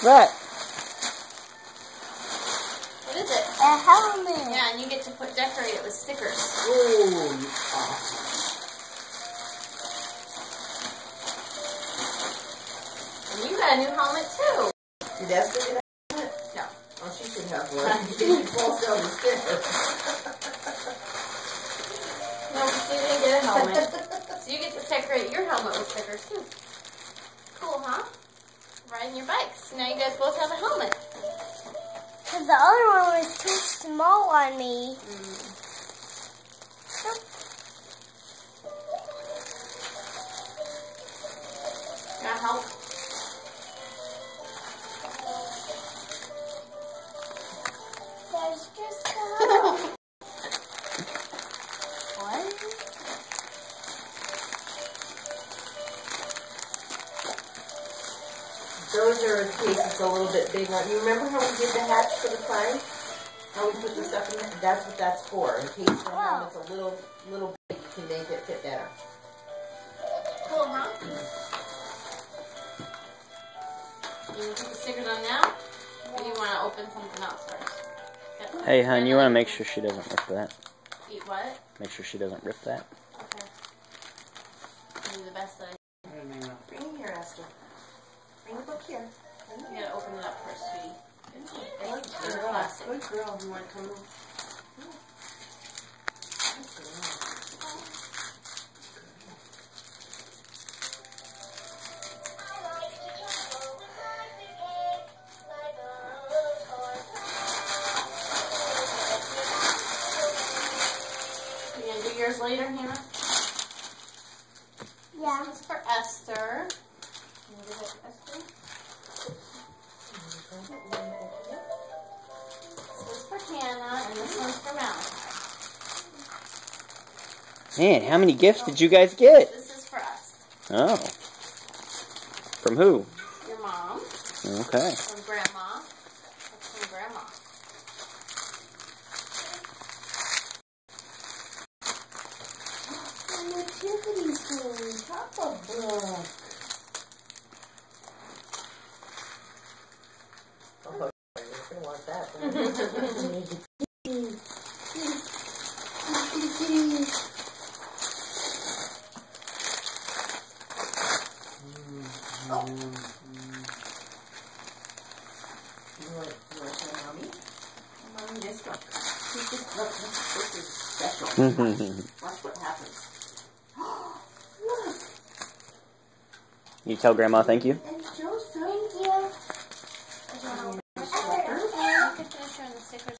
that? What is it? A helmet. Yeah, and you get to decorate it with stickers. Oh, you awesome. And you got a new helmet too. Did Esther get a helmet? No. Oh, she should have one. She falls down the stairs. No, she didn't get a helmet. So you get to decorate your helmet with stickers too. Cool, huh? Riding your bikes. Now you guys both have a helmet. Because the other one was too small on me. Can I help? There's just What? Those are cases a little bit big. Now, you remember how we did the hatch for the plane? How we put the stuff in there? That's what that's for. In case the helmet's a little big, you can make it fit better. Cool, huh? You want to put the stickers on now? Or do you want to open something else first? Hey, hon, you want to make sure she doesn't rip that. Eat what? Make sure she doesn't rip that. Okay. I'll do the best that I can. Bring it here, Esther. Bring the book here. You gotta open it up first, sweetie. It's Good plastic. girl. Good girl. You want to come over? You gonna do yours later, Hannah? Yeah. This is for Esther. Can you do that for Esther? This is for Hannah, and this one's for Malachi. Man, how many gifts did you guys get? This is for us. Oh. From who? Your mom. Okay. From Grandma. That's from Grandma. Nativity scene. Papa book. Oh, you're going to want that. You want to show Mommy? Mommy, this one. This is special. Watch what happens. Look! You tell Grandma thank you?